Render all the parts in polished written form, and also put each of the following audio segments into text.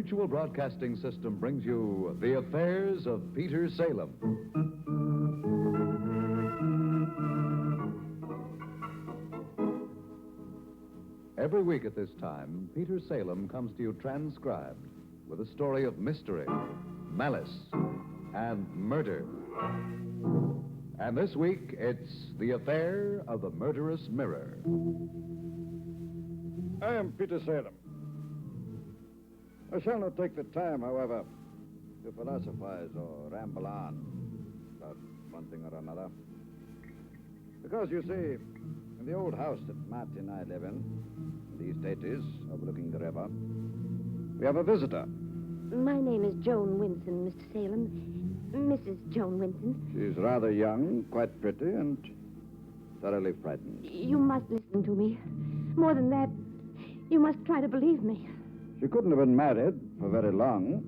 Mutual Broadcasting System brings you The Affairs of Peter Salem. Every week at this time, Peter Salem comes to you transcribed with a story of mystery, malice, and murder. And this week, it's The Affair of the Murderous Mirror. I am Peter Salem. I shall not take the time, however, to philosophize or ramble on about one thing or another. Because, you see, in the old house that Marty and I live in the estate is overlooking the river, we have a visitor. My name is Joan Winson, Mr. Salem. Mrs. Joan Winson. She's rather young, quite pretty, and thoroughly frightened. You must listen to me. More than that, you must try to believe me. She couldn't have been married for very long,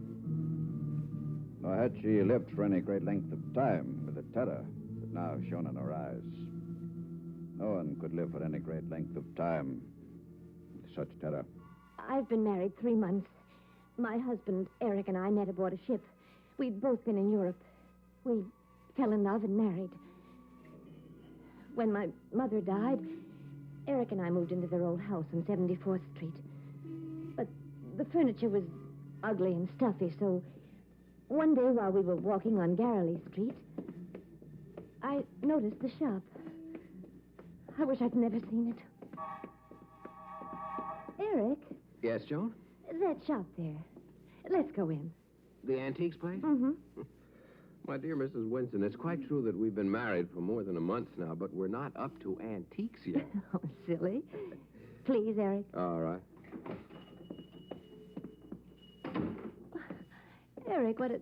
nor had she lived for any great length of time with the terror that now shone in her eyes. No one could live for any great length of time with such terror. I've been married 3 months. My husband, Eric, and I met aboard a ship. We'd both been in Europe. We fell in love and married. When my mother died, Eric and I moved into their old house on 74th Street. But the furniture was ugly and stuffy, so one day while we were walking on Garreley Street, I noticed the shop. I wish I'd never seen it. Eric? Yes, Joan? That shop there. Let's go in. The antiques place? Mm-hmm. My dear Mrs. Winston, it's quite true that we've been married for more than a month now, but we're not up to antiques yet. Oh, silly. Please, Eric. All right. Eric, what a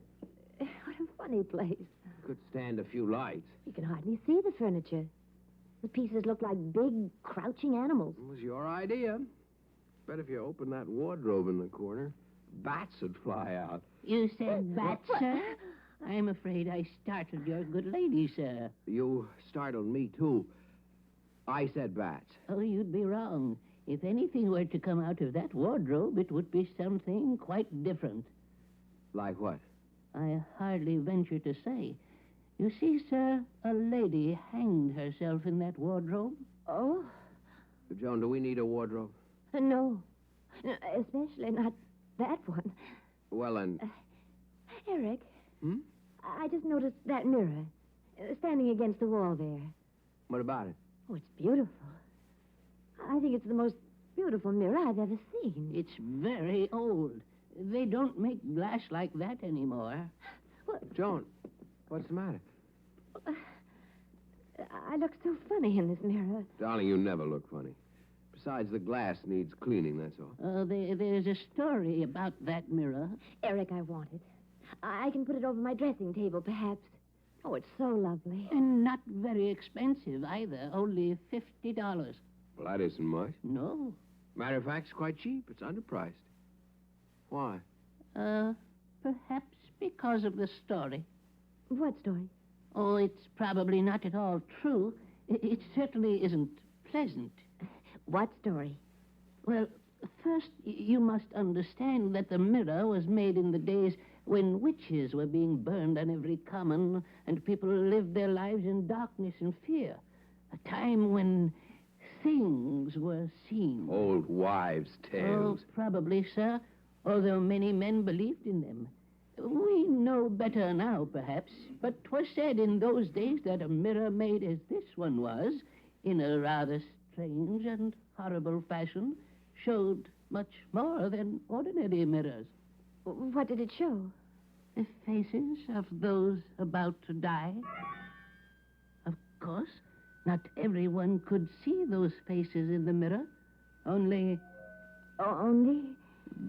funny place. Could stand a few lights. You can hardly see the furniture. The pieces look like big, crouching animals. It was your idea. Bet if you opened that wardrobe in the corner, bats would fly out. You said bat, sir? I'm afraid I startled your good lady, sir. You startled me, too. I said bats. Oh, you'd be wrong. If anything were to come out of that wardrobe, it would be something quite different. Like what? I hardly venture to say. You see, sir, a lady hanged herself in that wardrobe. Oh? Joan, do we need a wardrobe? No. Especially not that one. Well, then... Eric? Hmm? I just noticed that mirror standing against the wall there. What about it? Oh, it's beautiful. I think it's the most beautiful mirror I've ever seen. It's very old. They don't make glass like that anymore. Well, Joan, what's the matter? I look so funny in this mirror. Darling, you never look funny. Besides, the glass needs cleaning, that's all. There's a story about that mirror. Eric, I want it. I can put it over my dressing table, perhaps. Oh, it's so lovely. And not very expensive either. Only $50. Well, that isn't much. No. Matter of fact, it's quite cheap. It's underpriced. Why? Perhaps because of the story. What story? Oh, it's probably not at all true. It certainly isn't pleasant. What story? Well, first, you must understand that the mirror was made in the days when witches were being burned on every common and people lived their lives in darkness and fear. A time when things were seen. Old wives' tales. Oh, probably, sir, although many men believed in them. We know better now, perhaps, but 'twas said in those days that a mirror made as this one was, in a rather strange and horrible fashion, showed much more than ordinary mirrors. What did it show? The faces of those about to die. Of course, not everyone could see those faces in the mirror. Only Only?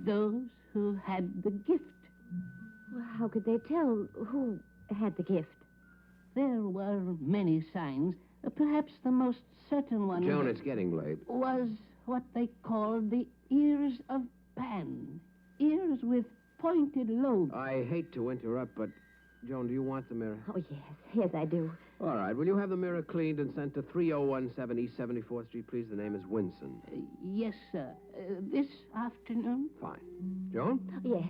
those who had the gift. Well, how could they tell who had the gift? There were many signs. Perhaps the most certain one... Joan, it's getting late. ...was what they called the ears of Pan. Ears with pointed lobes. I hate to interrupt, but Joan, do you want the mirror? Oh, yes. Yes, I do. All right. Will you have the mirror cleaned and sent to 3017 East 74th Street, please? The name is Winston. Yes, sir. This afternoon? Fine. Joan? Yes.